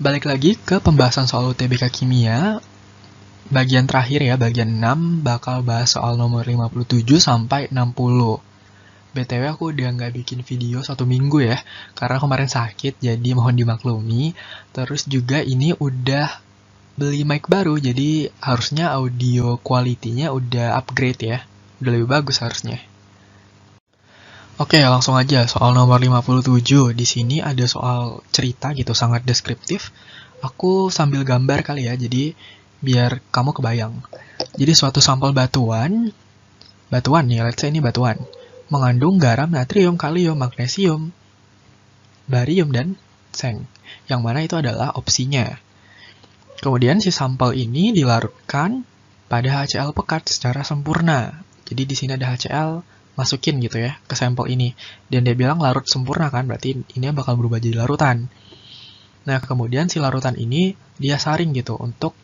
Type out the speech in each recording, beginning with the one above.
Balik lagi ke pembahasan soal UTBK Kimia. Bagian terakhir ya, bagian 6 bakal bahas soal nomor 57 sampai 60. BTW aku udah nggak bikin video 1 minggu ya, karena kemarin sakit, jadi mohon dimaklumi. Terus juga ini udah beli mic baru, jadi harusnya audio quality-nya udah upgrade ya. Udah lebih bagus harusnya. Oke, langsung aja soal nomor 57. Di sini ada soal cerita gitu, sangat deskriptif. Aku sambil gambar kali ya, jadi biar kamu kebayang. Jadi suatu sampel batuan nih, let's say ini batuan, mengandung garam, natrium, kalium, magnesium, barium, dan seng. Yang mana itu adalah opsinya. Kemudian si sampel ini dilarutkan pada HCl pekat secara sempurna. Jadi di sini ada HCl, masukin gitu ya ke sampel ini. Dan dia bilang larut sempurna kan, berarti ini bakal berubah jadi larutan. Nah, kemudian si larutan ini dia saring gitu untuk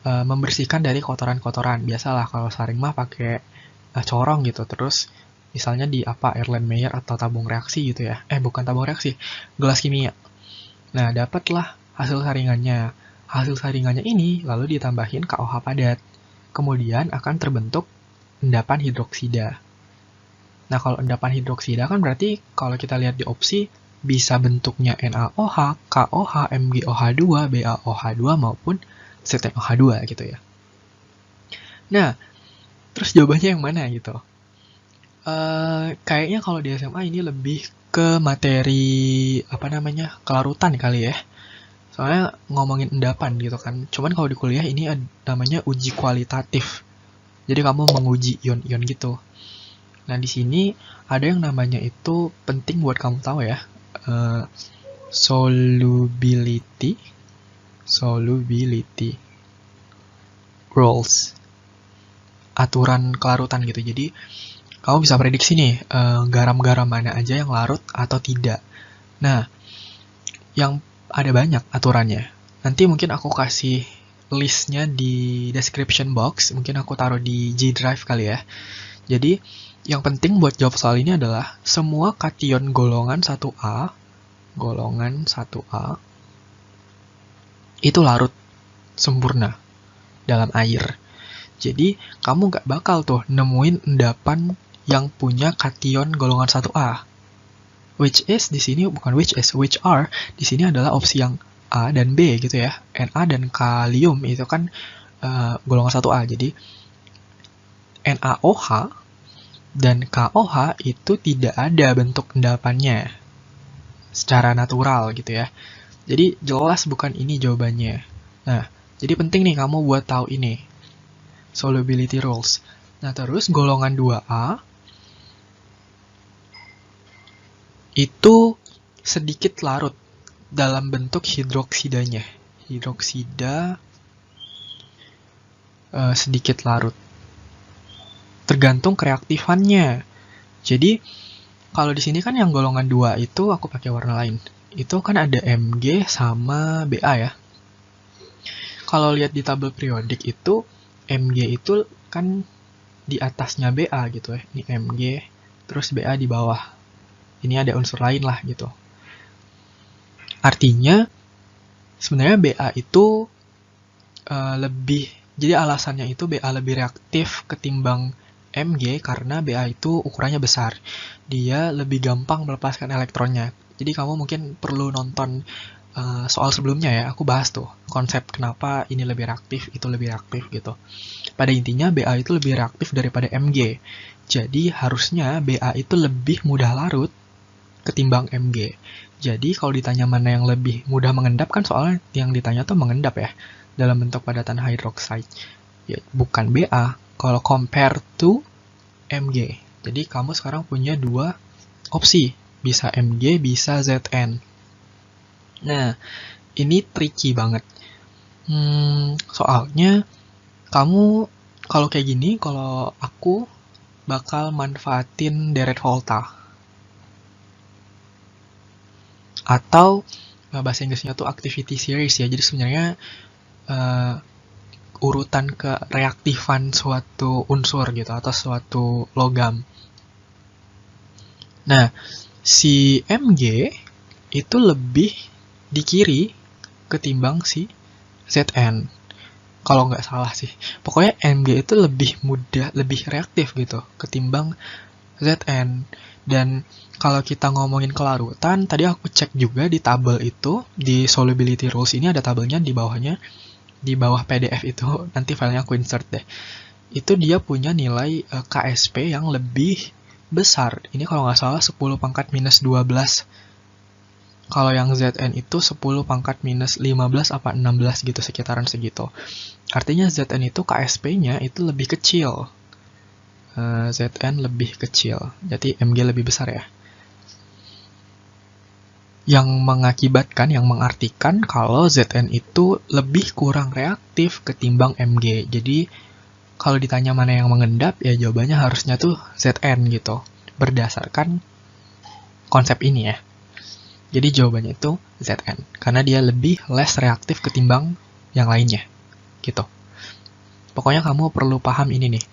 membersihkan dari kotoran-kotoran. Biasalah kalau saring mah pakai corong gitu. Terus misalnya di Erlenmeyer atau tabung reaksi gitu ya. Bukan tabung reaksi, gelas kimia. Nah, dapatlah hasil saringannya. Hasil saringannya ini lalu ditambahin KOH padat. Kemudian akan terbentuk endapan hidroksida. Nah, kalau endapan hidroksida kan berarti kalau kita lihat di opsi bisa bentuknya NaOH, KOH, MgOH2, BaOH2 maupun ZnOH2 gitu ya. Nah, terus jawabannya yang mana gitu? Kayaknya kalau di SMA ini lebih ke materi kelarutan kali ya. Soalnya ngomongin endapan gitu kan. Cuman kalau di kuliah ini namanya uji kualitatif. Jadi kamu menguji ion-ion gitu. Nah, di sini ada yang namanya itu penting buat kamu tahu ya. Solubility rules. Aturan kelarutan gitu. Jadi kamu bisa prediksi nih garam-garam mana aja yang larut atau tidak. Nah, yang ada banyak aturannya. Nanti mungkin aku kasih listnya di description box. Mungkin aku taruh di G Drive kali ya. Jadi, yang penting buat jawab soal ini adalah semua kation golongan 1A itu larut sempurna dalam air. Jadi, kamu nggak bakal tuh nemuin endapan yang punya kation golongan 1A. Which are, di sini adalah opsi yang A dan B gitu ya. Na dan kalium itu kan golongan 1A. Jadi, NaOH dan KOH itu tidak ada bentuk endapannya secara natural gitu ya. Jadi jelas bukan ini jawabannya. Nah, jadi penting nih kamu buat tahu ini. Solubility rules. Nah, terus golongan 2A itu sedikit larut dalam bentuk hidroksidanya. Hidroksida sedikit larut. Tergantung kereaktifannya. Jadi, kalau di sini kan yang golongan 2 itu aku pakai warna lain. Itu kan ada Mg sama Ba ya. Kalau lihat di tabel periodik itu, Mg itu kan di atasnya Ba gitu ya. Ini Mg, terus Ba di bawah. Ini ada unsur lain lah gitu. Artinya, sebenarnya Ba itu jadi alasannya itu Ba lebih reaktif ketimbang Mg karena Ba itu ukurannya besar. Dia lebih gampang melepaskan elektronnya. Jadi kamu mungkin perlu nonton soal sebelumnya ya. Aku bahas tuh konsep kenapa ini lebih reaktif, itu lebih reaktif gitu. Pada intinya Ba itu lebih reaktif daripada Mg. Jadi harusnya Ba itu lebih mudah larut ketimbang Mg. Jadi kalau ditanya mana yang lebih mudah mengendap kan soalnya yang ditanya tuh mengendap ya dalam bentuk padatan hidroksida. Ya, bukan Ba. Kalau compare to Mg. Jadi kamu sekarang punya dua opsi. Bisa Mg, bisa Zn. Nah, ini tricky banget. Soalnya kamu kalau kayak gini, kalau aku bakal manfaatin deret volta. Atau bahasa Inggrisnya tuh activity series ya. Jadi sebenarnya urutan kereaktifan suatu unsur gitu atau suatu logam. Nah, si Mg itu lebih di kiri ketimbang si Zn. Kalau nggak salah sih. Pokoknya Mg itu lebih mudah, lebih reaktif gitu ketimbang Zn. Dan kalau kita ngomongin kelarutan, tadi aku cek juga di tabel itu, di solubility rules ini ada tabelnya di bawahnya, di bawah PDF itu, nanti filenya aku insert deh. Itu dia punya nilai KSP yang lebih besar. Ini kalau nggak salah 10 pangkat minus 12. Kalau yang Zn itu 10 pangkat minus 15 apa 16 gitu, sekitaran segitu. Artinya Zn itu KSP-nya itu lebih kecil. Zn lebih kecil, jadi Mg lebih besar ya. Yang mengakibatkan, yang mengartikan kalau Zn itu lebih kurang reaktif ketimbang Mg. Jadi kalau ditanya mana yang mengendap, ya jawabannya harusnya tuh Zn gitu. Berdasarkan konsep ini ya. Jadi jawabannya itu Zn, karena dia lebih less reaktif ketimbang yang lainnya, gitu. Pokoknya kamu perlu paham ini nih,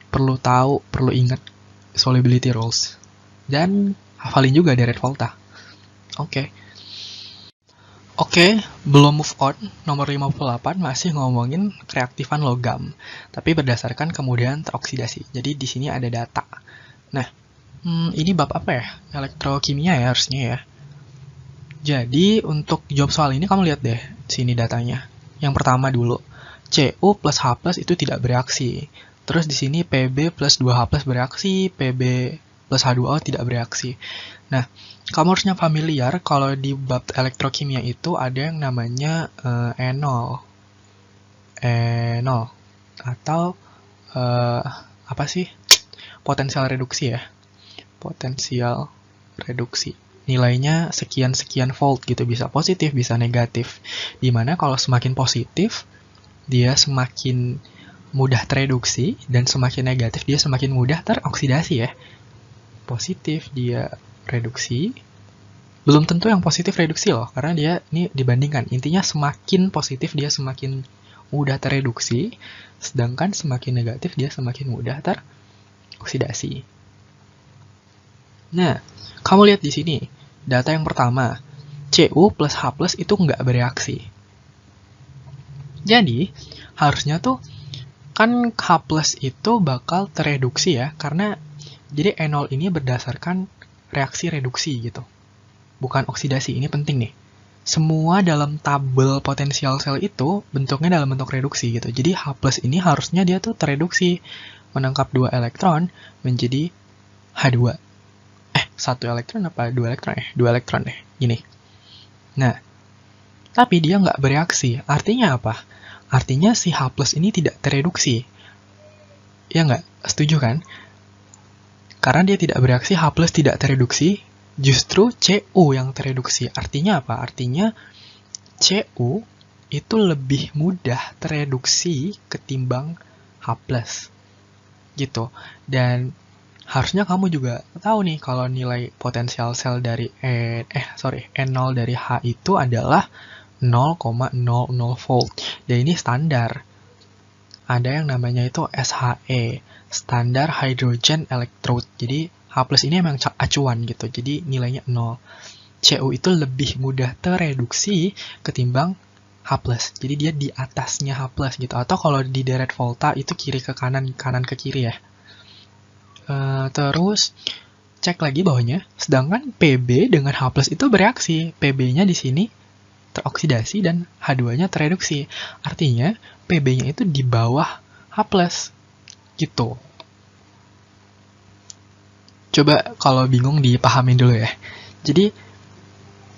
perlu tahu, perlu ingat solubility rules, dan hafalin juga direct volta. Oke, belum move on, nomor 58 masih ngomongin reaktifan logam, tapi berdasarkan kemudahan teroksidasi. Jadi di sini ada data. Nah, ini bab apa ya? Elektrokimia ya harusnya ya. Jadi, untuk jawab soal ini kamu lihat deh, sini datanya. Yang pertama dulu, Cu plus H plus itu tidak bereaksi. Terus di sini Pb plus 2H plus bereaksi, Pb plus H2O tidak bereaksi. Nah, kamu harusnya familiar kalau di bab elektrokimia itu ada yang namanya enol. Enol. Atau, apa sih? Potensial reduksi ya. Potensial reduksi. Nilainya sekian-sekian volt gitu, bisa positif, bisa negatif. Dimana kalau semakin positif, dia semakin mudah tereduksi, dan semakin negatif, dia semakin mudah teroksidasi ya. Positif dia reduksi, belum tentu yang positif reduksi loh, karena dia ini dibandingkan. Intinya semakin positif dia semakin mudah tereduksi, sedangkan semakin negatif dia semakin mudah teroksidasi. Nah, kamu lihat di sini, data yang pertama, Cu plus H plus itu nggak bereaksi. Jadi, harusnya tuh, kan H plus itu bakal tereduksi ya, karena jadi enol ini berdasarkan reaksi reduksi gitu. Bukan oksidasi, ini penting nih. Semua dalam tabel potensial sel itu bentuknya dalam bentuk reduksi gitu. Jadi H plus ini harusnya dia tuh tereduksi, menangkap 2 elektron menjadi H2. 1 elektron apa 2 elektron ya? 2 elektron deh, gini. Nah, tapi dia nggak bereaksi. Artinya apa? Artinya si H plus ini tidak tereduksi. Ya nggak? Setuju kan? Karena dia tidak bereaksi, H plus tidak tereduksi, justru Cu yang tereduksi. Artinya apa? Artinya Cu itu lebih mudah tereduksi ketimbang H plus. Gitu. Dan harusnya kamu juga tahu nih kalau nilai potensial sel dari N0 dari H itu adalah 0,00 volt. Dan ini standar. Ada yang namanya itu SHE, standar hydrogen electrode. Jadi H plus ini emang acuan gitu. Jadi nilainya 0. Cu itu lebih mudah tereduksi ketimbang H plus. Jadi dia di atasnya H plus gitu. Atau kalau di direct volta itu kiri ke kanan, kanan ke kiri ya. Terus cek lagi bawahnya, sedangkan Pb dengan H plus itu bereaksi. Pb-nya di sini teroksidasi dan H2-nya tereduksi. Artinya Pb-nya itu di bawah H plus. Gitu. Coba kalau bingung dipahamin dulu ya. Jadi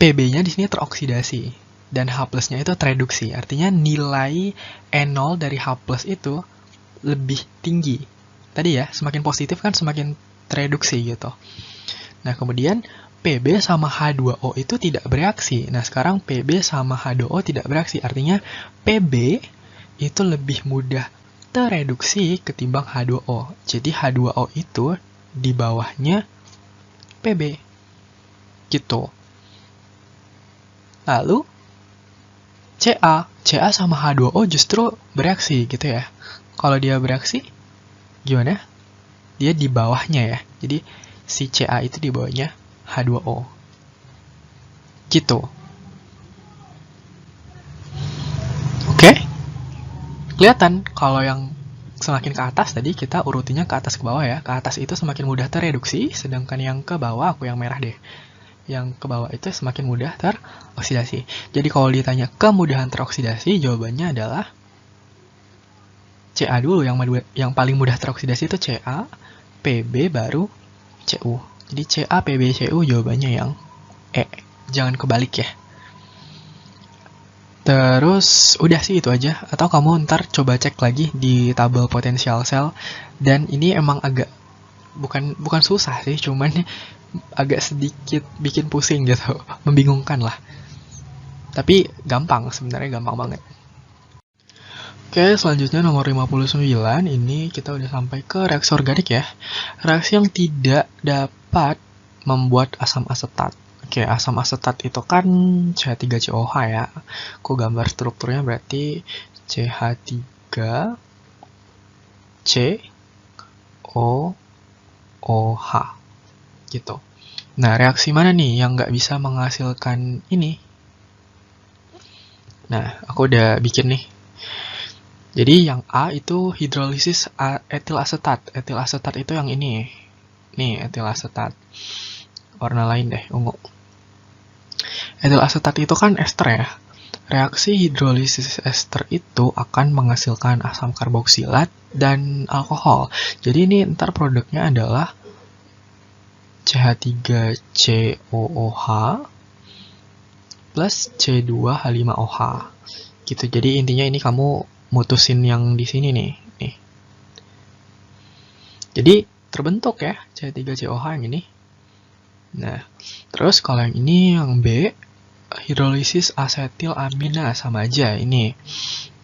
Pb-nya di sini teroksidasi dan H plus-nya itu tereduksi. Artinya nilai N0 dari H plus itu lebih tinggi. Tadi ya, semakin positif kan semakin tereduksi gitu. Nah, kemudian Pb sama H2O itu tidak bereaksi. Nah, sekarang Pb sama H2O tidak bereaksi. Artinya Pb itu lebih mudah tereduksi ketimbang H2O. Jadi H2O itu di bawahnya Pb. Gitu. Lalu Ca sama H2O justru bereaksi gitu ya. Kalau dia bereaksi, gimana? Dia di bawahnya ya. Jadi si Ca itu di bawahnya H2O. Gitu. Kelihatan kalau yang semakin ke atas tadi kita urutinya ke atas ke bawah ya. Ke atas itu semakin mudah tereduksi, sedangkan yang ke bawah, aku yang merah deh, yang ke bawah itu semakin mudah teroksidasi. Jadi kalau ditanya kemudahan teroksidasi, jawabannya adalah Ca dulu, yang paling mudah teroksidasi itu Ca, Pb baru Cu. Jadi Ca, Pb, Cu jawabannya yang E. Jangan kebalik ya. Terus udah sih itu aja. Atau kamu ntar coba cek lagi di tabel potensial sel. Dan ini emang agak bukan susah sih, cuman agak sedikit bikin pusing gitu, membingungkan lah. Tapi gampang, sebenarnya gampang banget. Oke, selanjutnya nomor 59, ini kita udah sampai ke reaksi organik ya. Reaksi yang tidak dapat membuat asam asetat. Oke, asam asetat itu kan CH3COH ya. Aku gambar strukturnya berarti CH3COOH gitu. Nah, reaksi mana nih yang nggak bisa menghasilkan ini? Nah, aku udah bikin nih. Jadi yang A itu hidrolisis etil asetat. Etil asetat itu yang ini. Nih, etil asetat. Warna lain deh, ungu. Etil asetat itu kan ester ya. Reaksi hidrolisis ester itu akan menghasilkan asam karboksilat dan alkohol. Jadi ini ntar produknya adalah CH3COOH plus C2H5OH. Gitu. Jadi intinya ini kamu mutusin yang di sini nih. Jadi terbentuk ya CH3COH yang ini. Nah, terus kalau yang ini yang B, hidrolisis asetil amina, sama aja ini.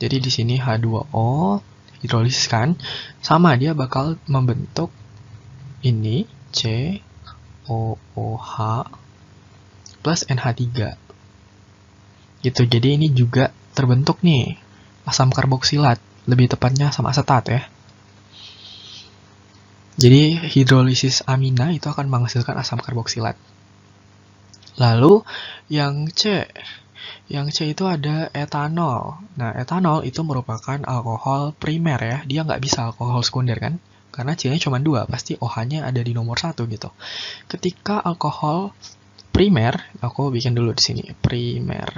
Jadi di sini H2O hidrolisis kan, sama dia bakal membentuk ini COOH plus NH3. Gitu. Jadi ini juga terbentuk nih asam karboksilat, lebih tepatnya asam asetat ya. Jadi hidrolisis amina itu akan menghasilkan asam karboksilat. Lalu yang C itu ada etanol. Nah, etanol itu merupakan alkohol primer ya. Dia nggak bisa alkohol sekunder kan? Karena C-nya cuma 2, pasti OH-nya ada di nomor 1 gitu. Ketika alkohol primer, aku bikin dulu di sini, primer.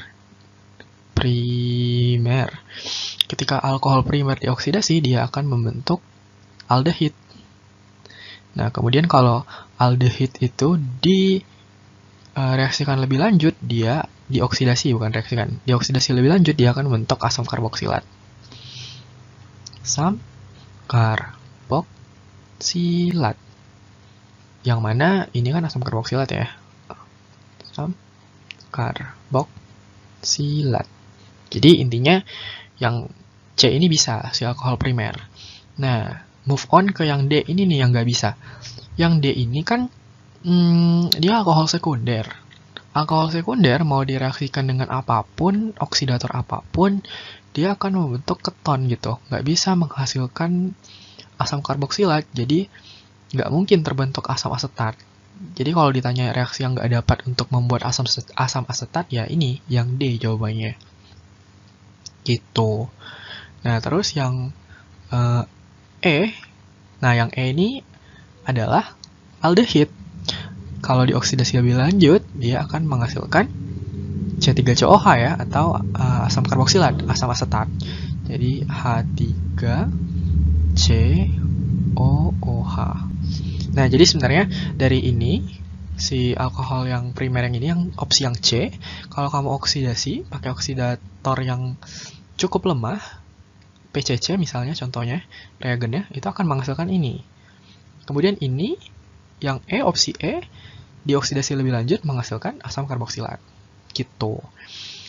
Ketika alkohol primer dioksidasi, dia akan membentuk aldehid. Nah, kemudian kalau aldehid itu direaksikan lebih lanjut, dia dioksidasi, bukan reaksikan. Dioksidasi lebih lanjut, dia akan membentuk asam karboksilat. Asam karboksilat. Yang mana ini kan asam karboksilat ya. Asam karboksilat. Jadi intinya yang C ini bisa, si alkohol primer. Nah, move on ke yang D ini nih yang nggak bisa. Yang D ini kan dia alkohol sekunder. Alkohol sekunder mau direaksikan dengan apapun, oksidator apapun, dia akan membentuk keton gitu. Nggak bisa menghasilkan asam karboksilat, jadi nggak mungkin terbentuk asam asetat. Jadi kalau ditanya reaksi yang nggak dapat untuk membuat asam asetat, ya ini, yang D jawabannya. Gitu. Nah, terus yang E. Nah, yang E ini adalah aldehid. Kalau dioksidasi lebih lanjut, dia akan menghasilkan C3COH ya, atau asam karboksilat, asam asetat. Jadi H3COOH. Nah, jadi sebenarnya dari ini, si alkohol yang primer yang ini, yang opsi yang C, kalau kamu oksidasi pakai oksidator yang cukup lemah, PCC misalnya contohnya, reagennya, itu akan menghasilkan ini. Kemudian ini, yang E, opsi E, dioksidasi lebih lanjut menghasilkan asam karboksilat. Gitu.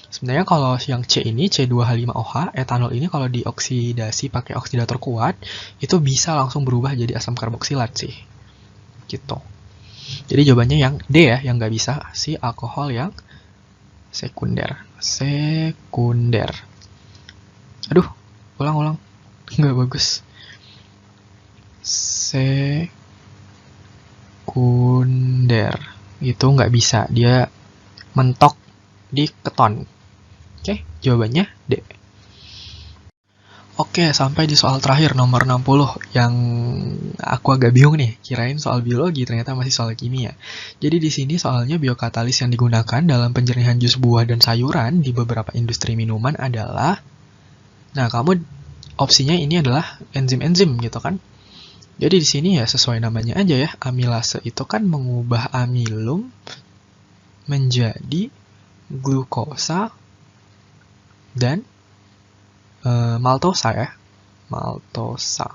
Sebenarnya kalau yang C ini, C2H5OH, etanol ini kalau dioksidasi pakai oksidator kuat, itu bisa langsung berubah jadi asam karboksilat sih. Gitu. Jadi jawabannya yang D ya, yang nggak bisa, si alkohol yang sekunder. Aduh, ulang. Nggak bagus. Sekunder. Itu nggak bisa. Dia mentok di keton. Oke, jawabannya D. Oke, sampai di soal terakhir nomor 60 yang aku agak bingung nih, kirain soal biologi ternyata masih soal kimia. Jadi di sini soalnya biokatalis yang digunakan dalam penjernihan jus buah dan sayuran di beberapa industri minuman adalah, nah kamu opsinya ini adalah enzim-enzim gitu kan. Jadi di sini ya sesuai namanya aja ya, amilase itu kan mengubah amilum menjadi glukosa dan maltosa ya, maltosa.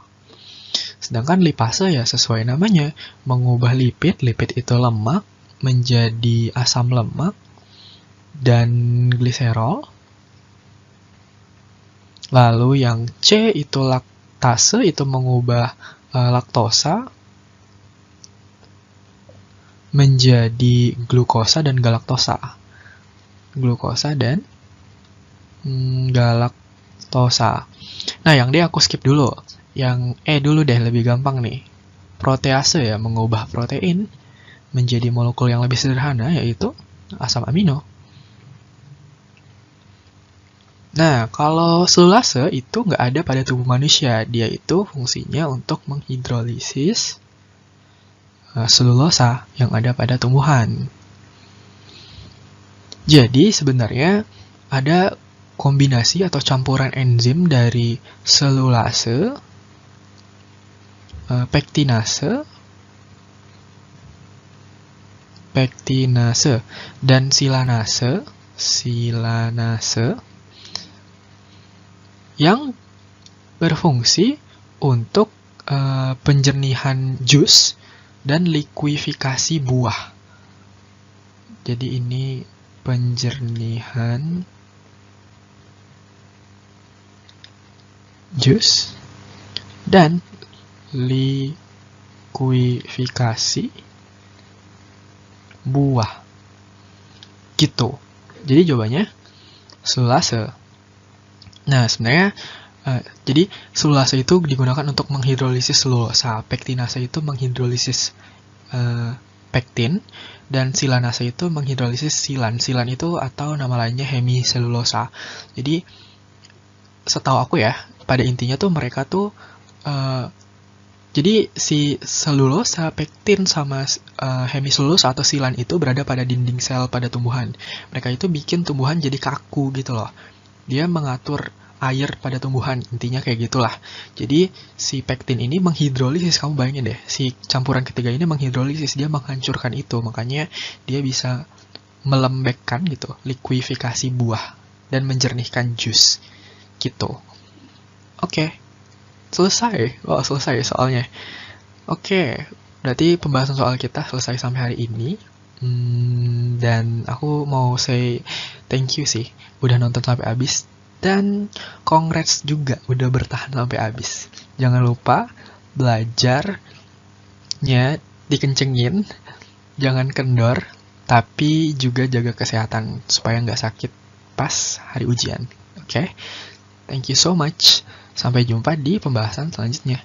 Sedangkan lipase ya sesuai namanya, mengubah lipid itu lemak menjadi asam lemak dan gliserol. Lalu yang C itu laktase, itu mengubah laktosa menjadi glukosa dan galaktosa. Glukosa dan galaktosa. Nah, yang D aku skip dulu. Yang E dulu deh, lebih gampang nih. Protease ya, mengubah protein menjadi molekul yang lebih sederhana, yaitu asam amino. Nah, kalau selulase itu nggak ada pada tubuh manusia. Dia itu fungsinya untuk menghidrolisis selulosa yang ada pada tumbuhan. Jadi sebenarnya ada kombinasi atau campuran enzim dari selulase, pektinase, dan silanase yang berfungsi untuk penjernihan jus dan likuifikasi buah. Jadi ini penjernihan jus dan likuifikasi buah. Gitu. Jadi jawabannya selulase. Nah, sebenarnya jadi selulase itu digunakan untuk menghidrolisis selulosa, pektinase itu menghidrolisis pektin, dan silanase itu menghidrolisis silan. Silan itu atau nama lainnya hemiselulosa. Jadi setahu aku ya, pada intinya tuh mereka tuh jadi si selulosa, pektin, sama hemiselulosa atau silan itu berada pada dinding sel pada tumbuhan. Mereka itu bikin tumbuhan jadi kaku gitu loh. Dia mengatur air pada tumbuhan, intinya kayak gitulah. Jadi si pektin ini menghidrolisis, kamu bayangin deh, si campuran ketiga ini menghidrolisis, dia menghancurkan itu, makanya dia bisa melembekkan gitu, likuifikasi buah dan menjernihkan jus gitu. Oke. Selesai. Oh, selesai soalnya. Oke, berarti pembahasan soal kita selesai sampai hari ini. Dan aku mau say thank you sih udah nonton sampai habis. Dan congrats juga udah bertahan sampai habis. Jangan lupa belajarnya dikencengin, jangan kendor, tapi juga jaga kesehatan supaya nggak sakit pas hari ujian. Oke? Thank you so much. Sampai jumpa di pembahasan selanjutnya.